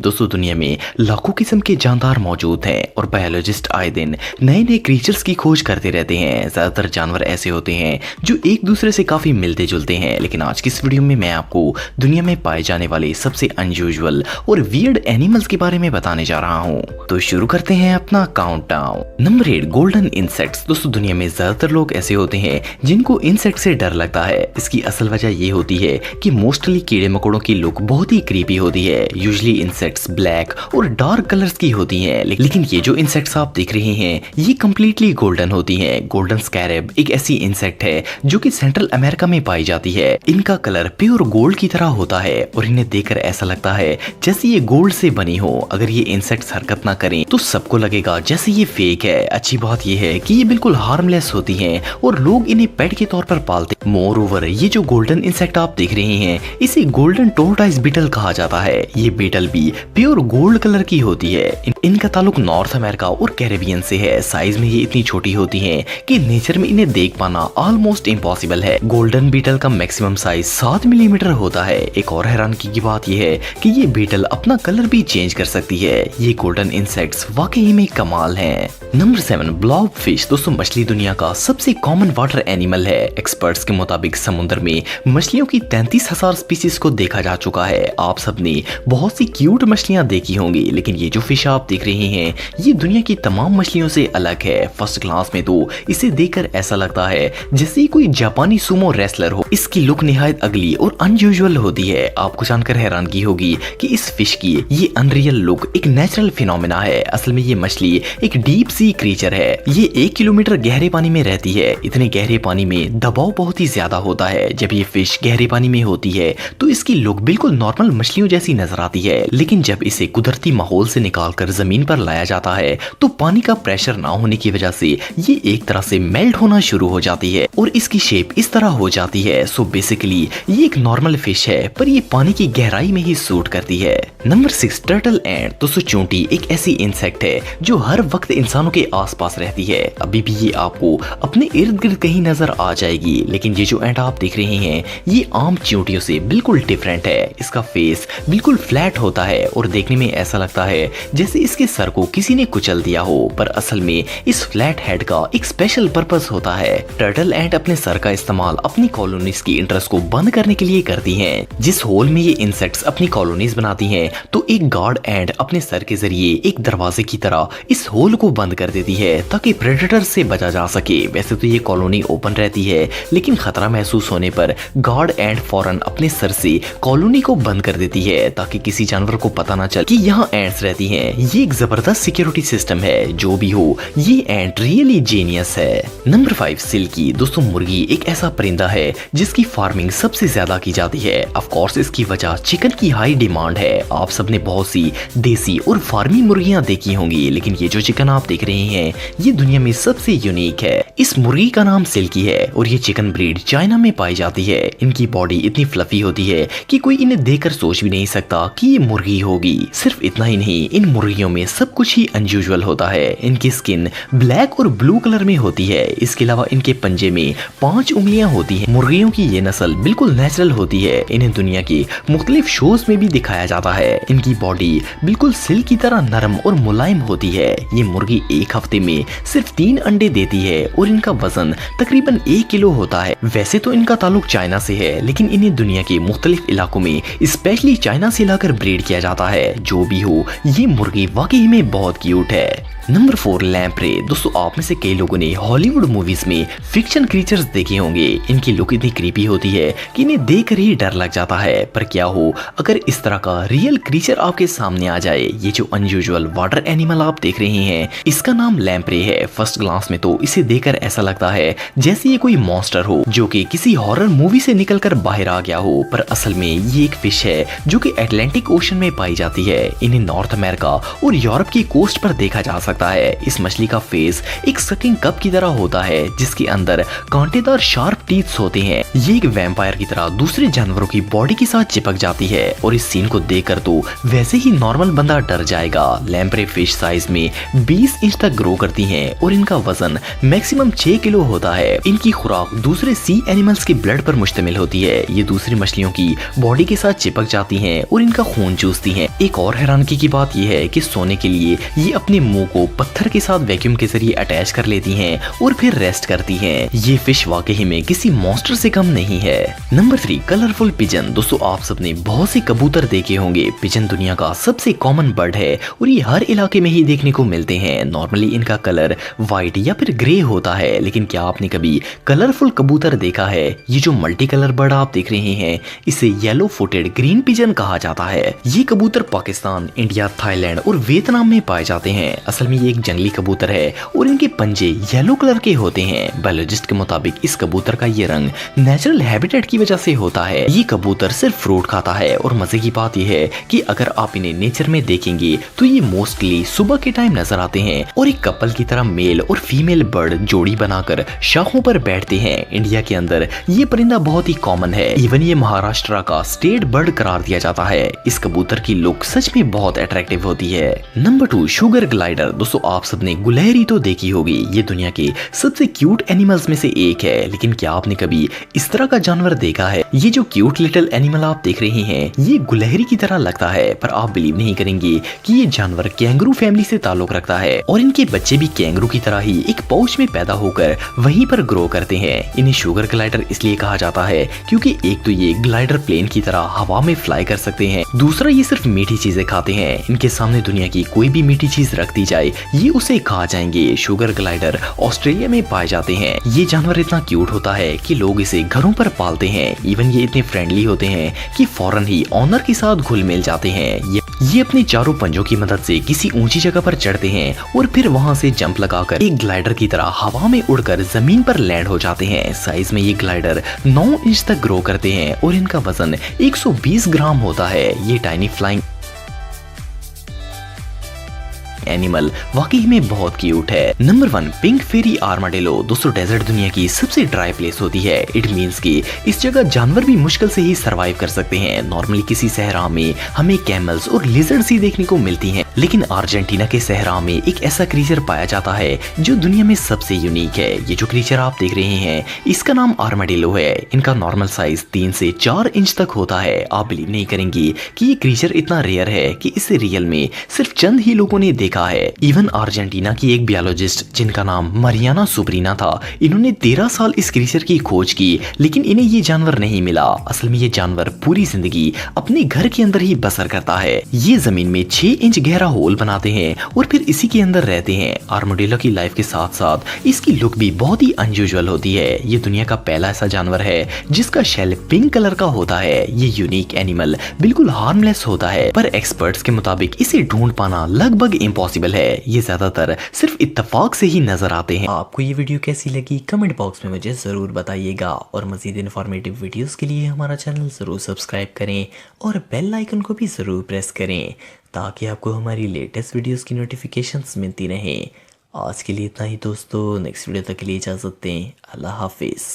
दोस्तों दुनिया में लाखों किस्म के जानदार मौजूद हैं और बायोलॉजिस्ट आए दिन नए नए क्रीचर्स की खोज करते रहते हैं। ज्यादातर जानवर ऐसे होते हैं जो एक दूसरे से काफी मिलते जुलते हैं, लेकिन आज की इस वीडियो में मैं आपको दुनिया में पाए जाने वाले सबसे अनयूजुअल और वियर्ड एनिमल्स के बारे में बताने जा रहा हूँ। तो शुरू करते हैं अपना काउंटडाउन। Number 8, golden insects. दोस्तों दुनिया में ज्यादातर लोग ऐसे होते हैं जिनको इंसेक्ट से डर लगता है। इसकी असल वजह ये होती है कि मोस्टली कीड़े मकोड़ों की लुक बहुत ही क्रीपी होती है। यूजली इंसेक्ट्स ब्लैक और डार्क कलर्स की होती हैं, लेकिन ये जो इंसेक्ट्स आप देख रहे हैं ये कम्प्लीटली गोल्डन होती हैं। गोल्डन स्कैरेब एक ऐसी इंसेक्ट है जो कि सेंट्रल अमेरिका में पाई जाती है। इनका कलर प्योर गोल्ड की तरह होता है और इन्हें देखकर ऐसा लगता है जैसे ये गोल्ड से बनी हो। अगर ये इंसेक्ट्स हरकत ना करें तो सबको लगेगा जैसे ये फेक है। अच्छी बात ये है कि ये बिल्कुल हार्मलेस होती हैं और लोग इन्हें पेट के तौर पर पालते हैं। मोर ओवर ये जो गोल्डन इंसेक्ट आप देख रहे हैं इसे गोल्डन टोर्टोइस बीटल कहा जाता है। ये बीटल भी प्योर गोल्ड कलर की होती है। इनका ताल्लुक नॉर्थ अमेरिका और कैरेबियन से है। साइज में ये इतनी छोटी होती हैं कि नेचर में इन्हें देख पाना ऑलमोस्ट इम्पॉसिबल है। गोल्डन बीटल का मैक्सिमम साइज 7 मिलीमीटर होता है। एक और हैरानगी की बात यह है कि ये बीटल अपना कलर भी चेंज कर सकती है। ये गोल्डन इंसेक्ट्स वाकई में कमाल हैं। Number 7, blob fish. दोस्तों मछली दुनिया का सबसे कॉमन वाटर एनिमल है। एक्सपर्ट्स के मुताबिक समुद्र में मछलियों की 33,000 स्पीसीज को देखा जा चुका है। आप सबने बहुत सी क्यूट मछलियां देखी होंगी, लेकिन ये जो फिश आप देख रहे हैं ये दुनिया की तमाम मछलियों से अलग है। फर्स्ट क्लास में तो इसे देखकर ऐसा लगता है जैसे कोई जापानी सुमो रेसलर हो। इसकी लुक निहायत अगली और अनयूजुअल होती है। आपको जानकर हैरानगी होगी कि इस फिश की ये अनरियल लुक एक नेचुरल फिनोमेना है। असल में ये मछली एक डीप सी क्रीचर है। ये 1 किलोमीटर गहरे पानी में रहती है। इतने गहरे पानी में दबाव बहुत ही ज्यादा होता है। जब ये फिश गहरे पानी में होती है तो इसकी लुक बिल्कुल नॉर्मल मछलियों जैसी नजर आती है, लेकिन जब इसे कुदरती माहौल से निकालकर जमीन पर लाया जाता है तो पानी का प्रेशर ना होने की वजह से ये एक तरह से मेल्ट होना शुरू हो जाती है और इसकी शेप इस तरह हो जाती है। सो बेसिकली ये एक नॉर्मल फिश है, पर ये पानी की गहराई में ही सूट करती है। नंबर 6, टर्टल एंट। दोस्तों चूंटी एक ऐसी इंसेक्ट है जो हर वक्त इंसानों के आसपास रहती है। अभी भी ये आपको अपने इर्द गिर्द कहीं नजर आ जाएगी, लेकिन ये जो एंट आप देख रहे हैं ये आम चींटियों से बिल्कुल डिफरेंट है। इसका फेस बिल्कुल फ्लैट होता है और देखने में ऐसा लगता है जैसे इसके सर को किसी ने कुचल दिया हो, पर असल में इस फ्लैट हेड का एक स्पेशल पर्पस होता है। टर्टल एंट अपने सर का इस्तेमाल अपनी कॉलोनीज की इंटरेस्ट को बंद करने के लिए करती हैं। जिस होल में ये इंसेक्ट्स अपनी कॉलोनीज बनाती हैं तो एक गार्ड एंट अपने सर के जरिए एक दरवाजे की तरह इस होल को बंद कर देती है ताकि प्रेडेटर से बचा जा सके। वैसे तो ये कॉलोनी ओपन रहती है, लेकिन खतरा महसूस होने पर गार्ड एंट फौरन अपने सर से कॉलोनी को बंद कर देती है ताकि किसी जानवर को पता ना चले कि यहाँ एंट्स रहती हैं। ये एक जबरदस्त सिक्योरिटी सिस्टम है। जो भी हो ये एंट रियली जीनियस है। Number 5, silky. दोस्तों मुर्गी एक ऐसा परिंदा है जिसकी फार्मिंग सबसे ज्यादा की जाती है। ऑफ कोर्स इसकी वजह चिकन की हाई डिमांड है। आप सबने बहुत सी देसी और फार्मी मुर्गियां देखी होंगी, लेकिन ये जो चिकन आप देख रहे हैं ये दुनिया में सबसे यूनिक है। इस मुर्गी का नाम सिल्की है और ये चिकन ब्रीड चाइना में पाई जाती है। इनकी बॉडी इतनी फ्लफी होती है कि कोई इन्हें देखकर सोच भी नहीं सकता कि ये मुर्गी होगी। सिर्फ इतना ही नहीं, इन मुर्गियों में सब कुछ ही अनयूजुअल होता है। इनकी स्किन ब्लैक और ब्लू कलर में होती है। इसके अलावा इनके पंजे में 5 उंगलियां होती हैं। मुर्गियों की ये नस्ल बिल्कुल नेचुरल होती है। इन्हें दुनिया के मुख्तलिफ शोज में भी दिखाया जाता है। इनकी बॉडी बिल्कुल सिल्क की तरह नरम और मुलायम होती है। ये मुर्गी एक हफ्ते में सिर्फ 3 अंडे देती है और इनका वजन तकरीबन 1 किलो होता है। वैसे तो इनका ताल्लुक चाइना से है, लेकिन इन्हें दुनिया के मुख्तलिफ इलाकों में स्पेशली चाइना से लाकर ब्रीड किया जाता है। जो भी हो ये मुर्गी वाकई में बहुत क्यूट है। Number 4, lamprey. दोस्तों आप में से कई लोगों ने हॉलीवुड मूवीज में फिक्शन क्रीचर्स देखे होंगे। इनकी लुक इतनी क्रीपी होती है कि इन्हें देखकर ही डर लग जाता है। पर क्या हो अगर इस तरह का रियल क्रीचर आपके सामने आ जाए। ये जो अनयूजुअल वाटर एनिमल आप देख रहे हैं इसका नाम लैम्प्रे है। फर्स्ट ग्लांस में तो इसे देखकर ऐसा लगता है जैसे ये कोई मॉन्स्टर हो जो कि किसी हॉरर मूवी से निकलकर बाहर आ गया हो, पर असल में ये एक फिश है जो कि अटलांटिक ओशन में पाई जाती है। इन्हें नॉर्थ अमेरिका और यूरोप के की कोस्ट पर देखा जा सकता है। इस मछली का फेस एक सकिंग कप की तरह होता है जिसके अंदर कांटेदार शार्प टीथ्स होते हैं। ये एक वैम्पायर की तरह दूसरे जानवरों की बॉडी के साथ चिपक जाती है और इस सीन को देखकर तो वैसे ही नॉर्मल बंदा डर जाएगा। लैम्प्रे फिश साइज में 20 इंच तक ग्रो करती हैं और इनका वजन मैक्सिमम 6 किलो होता है। इनकी खुराक दूसरे सी एनिमल्स के ब्लड पर मुश्तमिल होती है। ये दूसरी मछलियों की बॉडी के साथ चिपक जाती हैं और इनका खून चूसती हैं। एक और हैरानगी की बात यह है कि सोने के लिए ये अपने मुंह को पत्थर के साथ वैक्यूम के जरिए अटैच कर लेती हैं और फिर रेस्ट करती हैं। ये फिश वाकई में किसी मॉन्स्टर से कम नहीं है। Number 3, colourful pigeon. दोस्तों आप सबने बहुत से कबूतर देखे होंगे। पिजन दुनिया का सबसे कॉमन बर्ड है और ये हर इलाके में ही देखने को मिलते हैं। नॉर्मली इनका कलर व्हाइट या फिर ग्रे होता है, लेकिन क्या आपने कभी कलरफुल कबूतर देखा है? ये जो मल्टी कलर बर्ड आप देख रहे हैं इसे येलो फुटेड ग्रीन पिजन कहा जाता है। ये कबूतर पाकिस्तान, इंडिया, थाईलैंड और वियतनाम में पाए जाते हैं। असल में ये एक जंगली कबूतर है और इनके पंजे येलो कलर के होते हैं। बायोलॉजिस्ट के मुताबिक इस कबूतर का ये रंग नेचुरल हैबिटेट की वजह से होता है। ये कबूतर सिर्फ फ्रूट खाता है और मजे की बात यह है कि अगर आप इन्हें नेचर में देखेंगे तो ये मोस्टली सुबह के टाइम नजर आते हैं और एक कपल की तरह मेल और फीमेल बर्ड जोड़ी बनाकर शाखों पर बैठते हैं। इंडिया के अंदर ये परिंदा बहुत ही कॉमन है। इवन ये महाराष्ट्र का स्टेट बर्ड करार दिया जाता है। इस कबूतर की लुक सच में बहुत अट्रैक्टिव होती है। Number 2, sugar glider. दोस्तों आप सबने गुलहरी तो देखी होगी। ये दुनिया के सबसे क्यूट एनिमल्स में से एक है, लेकिन क्या आपने कभी इस तरह का जानवर देखा है? ये जो क्यूट लिटिल एनिमल आप देख रहे हैं ये गुलहरी की तरह लगता है, पर आप बिलीव नहीं करेंगे कि ये जानवर कैंगरू फैमिली से ताल्लुक रखता है और इनके बच्चे भी कैंगरू की तरह ही एक पाउच में पैदा होकर वहीं पर ग्रो करते हैं। इन्हें शुगर ग्लाइडर इसलिए कहा जाता है क्योंकि एक तो ये ग्लाइडर प्लेन की तरह हवा में फ्लाई कर सकते हैं, दूसरा ये सिर्फ मीठी चीजें खाते हैं। इनके सामने दुनिया की कोई भी मीठी चीज रख दी जाए ये उसे खा जाएंगे। शुगर ग्लाइडर ऑस्ट्रेलिया में पाए जाते हैं। ये जानवर इतना क्यूट होता है कि लोग इसे घरों पर पालते हैं। इवन ये इतने फ्रेंडली होते हैं कि फौरन ही ऑनर के साथ घुल मिल जाते हैं। ये अपने चारों पंजों की मदद से किसी ऊंची जगह पर चढ़ते हैं और फिर वहां से जंप लगाकर एक ग्लाइडर की तरह हवा में उड़कर जमीन पर लैंड हो जाते हैं। साइज में ये ग्लाइडर 9 इंच तक ग्रो करते हैं और इनका वजन 120 ग्राम होता है। ये टाइनी फ्लाइंग एनिमल वाकई में बहुत क्यूट है। नंबर 1, पिंक फेरी आर्माडिलो। दोस्तों डेजर्ट दुनिया की सबसे ड्राई प्लेस होती है। इट मींस कि इस जगह जानवर भी मुश्किल से ही सरवाइव कर सकते हैं। नॉर्मली किसी सहरा में हमें कैमल्स और लिजर्ड्स ही देखने को मिलती हैं, लेकिन अर्जेंटीना के सहरा में एक ऐसा क्रीचर पाया जाता है जो दुनिया में सबसे यूनिक है। ये जो क्रीचर आप देख रहे हैं इसका नाम आर्माडिलो है। इनका नॉर्मल साइज 3 से 4 इंच तक होता है। आप बिलीव नहीं करेंगे कि ये क्रीचर इतना रेयर है कि इसे रियल में सिर्फ चंद ही लोगों ने देखा है। इवन अर्जेंटीना की एक बायोलॉजिस्ट जिनका नाम मरियाना सुब्रीना था, इन्होंने 13 साल इस क्रीचर की खोज की, लेकिन इन्हें ये जानवर नहीं मिला। असल में ये जानवर पूरी जिंदगी अपने घर के अंदर ही बसर करता है। ये जमीन में 6 इंच गहरा होल बनाते हैं और फिर इसी के अंदर रहते हैं। आर्माडिलो की लाइफ के साथ साथ इसकी लुक भी बहुत ही अनयूजुअल होती है। ये दुनिया का पहला ऐसा जानवर है जिसका शेल पिंक कलर का होता है। ये यूनिक एनिमल बिल्कुल हार्मलेस होता है, पर एक्सपर्ट्स के मुताबिक इसे ढूंढ पाना लगभग इम्पॉसिबल है। ये ज्यादातर सिर्फ इत्तेफाक से ही नजर आते हैं। आपको ये वीडियो कैसी लगी कमेंट बॉक्स में मुझे ज़रूर बताइएगा और मज़ीद इन्फॉर्मेटिव वीडियोस के लिए हमारा चैनल ज़रूर सब्सक्राइब करें और बेल आइकन को भी ज़रूर प्रेस करें ताकि आपको हमारी लेटेस्ट वीडियोस की नोटिफिकेशंस मिलती रहें। आज के लिए इतना ही दोस्तों, नेक्स्ट वीडियो तक के लिए इजाज़त दें। अल्लाह हाफिज़।